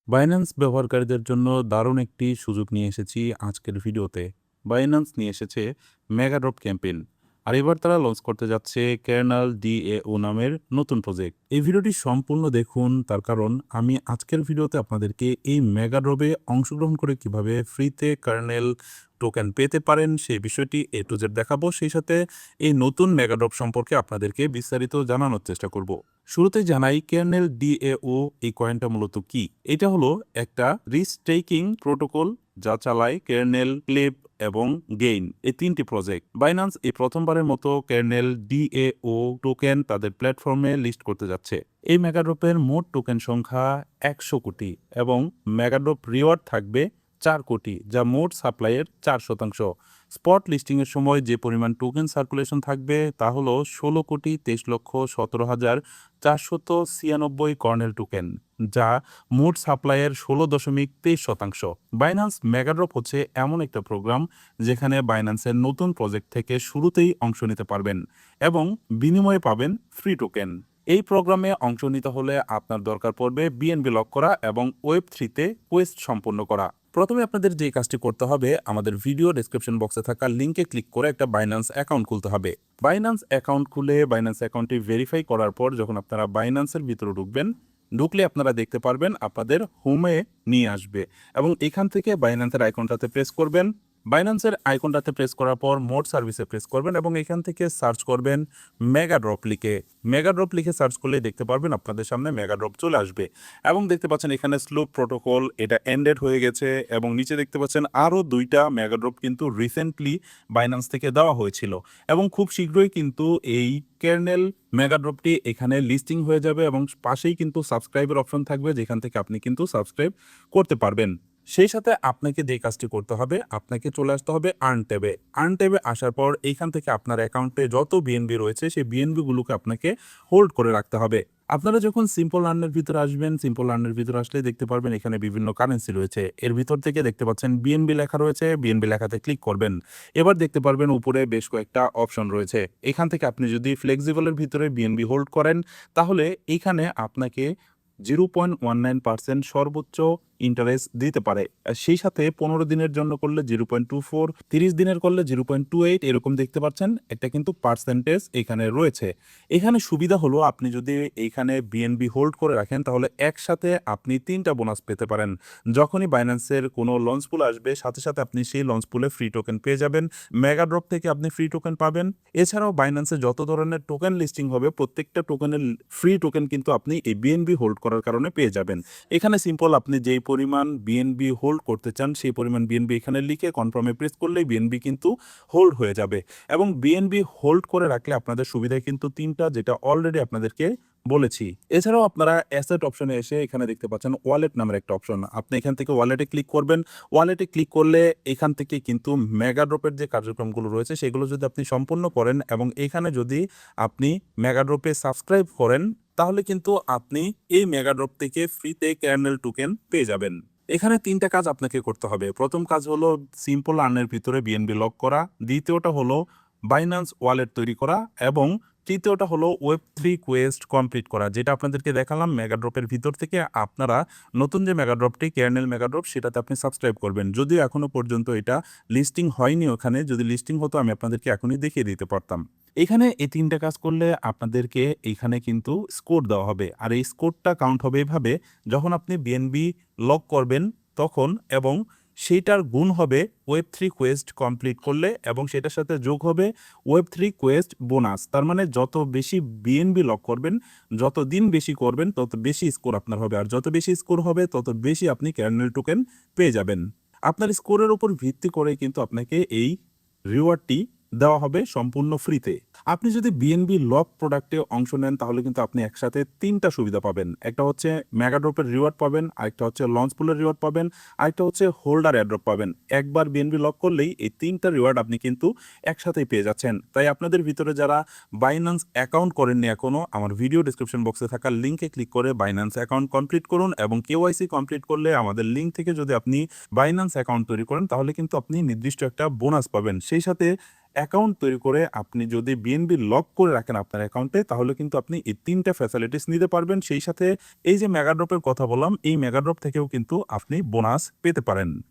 Binance ব্যবহারকারীদের জন্য দারুণ একটি সুযোগ নিয়ে এসেছি আজকের ভিডিওতে। বাইন্যান্স নিয়ে এসেছে মেগা ড্রপ ক্যাম্পেইন। আর এবার তারা লঞ্চ করতে যাচ্ছে কার্নাল DAO নামের নতুন প্রজেক্ট। এই ভিডিওটি সম্পূর্ণ দেখুন, তার কারণ আমি আজকের ভিডিওতে আপনাদেরকে এই মেগা ড্রপে অংশগ্রহণ করে কিভাবে ফ্রিতে কার্নেল টোকেন পেতে পারেন সেই বিষয়টি A to Z দেখাবো। সেই সাথে এই নতুন মেগা ড্রপ সম্পর্কে আপনাদেরকে বিস্তারিত জানানোর চেষ্টা করব। শুরুতেই জানাই কার্নেল DAO এই কয়েনটা মূলত কি। এটা হলো একটা রিস্ক টেকিং প্রোটোকল যা চালায় কার্নেল, ক্লেপ এবং গেইন এই তিনটি প্রজেক্ট। বাইন্যান্স এই প্রথমবারের মতো কার্নেল DAO টোকেন তাদের প্ল্যাটফর্মে লিস্ট করতে যাচ্ছে। এই মেগাড্রপের মোট টোকেন সংখ্যা 100 কোটি এবং মেগাড্রপ রিওয়ার্ড থাকবে 4 কোটি, যা মোট সাপ্লাইয়ের 4%। স্পট লিস্টিংয়ের সময় যে পরিমাণ টোকেন সার্কুলেশন থাকবে তা হলো 16,23,17,496 কর্নেল টোকেন, যা মোট সাপ্লাইয়ের 16.23%। বাইন্যান্স মেগাড্রপ হচ্ছে এমন একটা প্রোগ্রাম যেখানে বাইন্যান্সের নতুন প্রজেক্ট থেকে শুরুতেই অংশ নিতে পারবেন এবং বিনিময়ে পাবেন ফ্রি টোকেন। এই প্রোগ্রামে অংশ নিতে হলে আপনার দরকার পড়বে BNB লক করা এবং ওয়েব3তে কোয়েস্ট সম্পন্ন করা। প্রথমে আপনাদের যে কাজটি করতে হবে, আমাদের ভিডিও ডেসক্রিপশন বক্সে থাকা লিঙ্কে ক্লিক করে একটা বাইন্যান্স অ্যাকাউন্ট খুলতে হবে। বাইন্যান্স অ্যাকাউন্ট খুলে বাইন্যান্স অ্যাকাউন্টটি ভেরিফাই করার পর যখন আপনারা বাইন্যান্সের ভিতরে ঢুকলে আপনারা দেখতে পারবেন আপনাদের হোমে নিয়ে আসবে এবং এখান থেকে বাইন্যান্সের আইকনটাতে প্রেস করবেন। বাইন্যান্সের আইকনটাতে প্রেস করার পর মোড সার্ভিসে প্রেস করবেন এবং এখান থেকে সার্চ করবেন মেগাড্রপ লিখে। মেগাড্রপ লিখে সার্চ করলে দেখতে পারবেন আপনাদের সামনে মেগাড্রপ চলে আসবে এবং দেখতে পাচ্ছেন এখানে স্লো প্রোটোকল এটা এন্ডেড হয়ে গেছে এবং নিচে দেখতে পাচ্ছেন আরও 2টা মেগাড্রপ কিন্তু রিসেন্টলি বাইন্যান্স থেকে দেওয়া হয়েছিল এবং খুব শীঘ্রই কিন্তু এই কার্নেল মেগাড্রপটি এখানে লিস্টিং হয়ে যাবে এবং পাশেই কিন্তু সাবস্ক্রাইবের অপশন থাকবে যেখান থেকে আপনি কিন্তু সাবস্ক্রাইব করতে পারবেন। সেই সাথে আপনাকে যে কাজটি করতে হবে, আপনাকে চলে আসতে হবে আর্ন ট্যাবে। আর্ন ট্যাবে আসার পর এইখান থেকে আপনার অ্যাকাউন্টে যত BNB রয়েছে সেই BNB-গুলোকে আপনাকে হোল্ড করে রাখতে হবে। আপনারা যখন সিম্পল আর্নের ভিতরে আসবেন, সিম্পল আর্নের ভিতরে আসলে দেখতে পারবেন এখানে বিভিন্ন কারেন্সি রয়েছে। এর ভিতর থেকে দেখতে পাচ্ছেন BNB লেখা রয়েছে, BNB লেখাতে ক্লিক করবেন। এবার দেখতে পারবেন উপরে বেশ কয়েকটা অপশন রয়েছে। এখান থেকে আপনি যদি ফ্লেক্সিবলের ভিতরে BNB হোল্ড করেন তাহলে এইখানে আপনাকে 0.19% সর্বোচ্চ ইন্টারেস্ট দিতে পারে। সেই সাথে 15 দিনের জন্য করলে 0.24, 30 দিনের করলে 0.28, এরকম দেখতে পাচ্ছেন এটা কিন্তু পার্সেন্টেজ এখানে রয়েছে। এখানে সুবিধা হলো আপনি যদি এইখানে BNB হোল্ড করে রাখেন তাহলে একসাথে আপনি 3টা বোনাস পেতে পারেন। যখনই বাইন্যান্সের কোনো লঞ্চ পুল আসবে সাথে সাথে আপনি সেই লঞ্চ পুলে ফ্রি টোকেন পেয়ে যাবেন। মেগাড্রপ থেকে আপনি ফ্রি টোকেন পাবেন। এছাড়াও বাইন্যান্সে যত ধরনের টোকেন লিস্টিং হবে প্রত্যেকটা টোকেনের ফ্রি টোকেন কিন্তু আপনি এই BNB হোল্ড করার কারণে পেয়ে যাবেন। এখানে সিম্পল আপনি যেই পরিমাণ BNB হোল্ড করতে চান সেই পরিমাণ BNB এখানে লিখে কনফার্মে প্রেস করলেই BNB কিন্তু হোল্ড হয়ে যাবে এবং BNB হোল্ড করে রাখলে আপনাদের সুবিধায় কিন্তু 3টা, যেটা অলরেডি আপনাদেরকে বলেছি। এছাড়াও আপনারা অ্যাসেট অপশনে এসে এখানে দেখতে পাচ্ছেন ওয়ালেট নামের একটা অপশন। আপনি এখান থেকে ওয়ালেটে ক্লিক করবেন। ওয়ালেটে ক্লিক করলে এখান থেকে কিন্তু মেগাড্রপের যে কার্যক্রমগুলো রয়েছে সেগুলো যদি আপনি সম্পূর্ণ করেন এবং এখানে যদি আপনি মেগাড্রপে সাবস্ক্রাইব করেন তাহলে কিন্তু আপনি এই মেগাড্রপ থেকে ফ্রিতে কার্নেল টোকেন পেয়ে যাবেন। এখানে 3টা কাজ আপনাকে করতে হবে। প্রথম কাজ হলো সিম্পল আর্নের ভিতরে BNB লক করা, দ্বিতীয়টা হলো বাইন্যান্স ওয়ালেট তৈরি করা এবং তৃতীয়টা হলো ওয়েব3 কোয়েস্ট কমপ্লিট করা, যেটা আপনাদেরকে দেখালাম মেগাড্রপের ভিতর থেকে আপনারা নতুন যে মেগাড্রপটি কার্নেল মেগাড্রপ সেটাতে আপনি সাবস্ক্রাইব করবেন। যদিও এখনো পর্যন্ত এটা লিস্টিং হয়নি ওখানে, যদি লিস্টিং হতো আমি আপনাদেরকে এখনই দেখিয়ে দিতে পারতাম। এখানে এই 3টা কাজ করলে আপনাদেরকে এইখানে কিন্তু স্কোর দেওয়া হবে আর এই স্কোরটা কাউন্ট হবে এভাবে, যখন আপনি BNB লক করবেন তখন এবং সেইটার গুণ হবে ওয়েব3 কোয়েস্ট কমপ্লিট করলে এবং সেটার সাথে যোগ হবে ওয়েব3 কোয়েস্ট বোনাস। তার মানে যত বেশি BNB লক করবেন, যত দিন বেশি করবেন তত বেশি স্কোর আপনার হবে আর যত বেশি স্কোর হবে তত বেশি আপনি কার্নেল টোকেন পেয়ে যাবেন। আপনার স্কোরের উপর ভিত্তি করে কিন্তু আপনাকে এই রিওয়ার্ডটি দেওয়া হবে সম্পূর্ণ ফ্রিতে। আপনি যদি BNB লক প্রোডাক্টে অংশ নেন তাহলে কিন্তু আপনি একসাথে 3টা সুবিধা পাবেন। একটা হচ্ছে মেগাড্রপের রিওয়ার্ড পাবেন, আরেকটা হচ্ছে লঞ্চ পুলের রিওয়ার্ড পাবেন, আরেকটা হচ্ছে হোল্ডার এয়ারড্রপ পাবেন। একবার BNB লক করলেই এই 3টা রিওয়ার্ড আপনি কিন্তু একসাথেই পেয়ে যাচ্ছেন। তাই আপনাদের ভিতরে যারা বাইন্যান্স অ্যাকাউন্ট করেননি এখনো, আমার ভিডিও ডিসক্রিপশন বক্সে থাকা লিঙ্কে ক্লিক করে বাইন্যান্স অ্যাকাউন্ট কমপ্লিট করুন এবং KYC কমপ্লিট করলে আমাদের লিঙ্ক থেকে যদি আপনি বাইন্যান্স অ্যাকাউন্ট তৈরি করেন তাহলে কিন্তু আপনি নির্দিষ্ট একটা বোনাস পাবেন। সেই সাথে অ্যাকাউন্ট তৈরি করে আপনি যদি বিএনবি লক করে রাখেন আপনার অ্যাকাউন্টে, তাহলে কিন্তু আপনি এই ৩টা ফ্যাসিলিটিস নিতে পারবেন। সেই সাথে এই যে মেগা ড্রপের কথা বললাম, এই মেগা ড্রপ থেকেও কিন্তু আপনি বোনাস পেতে পারেন।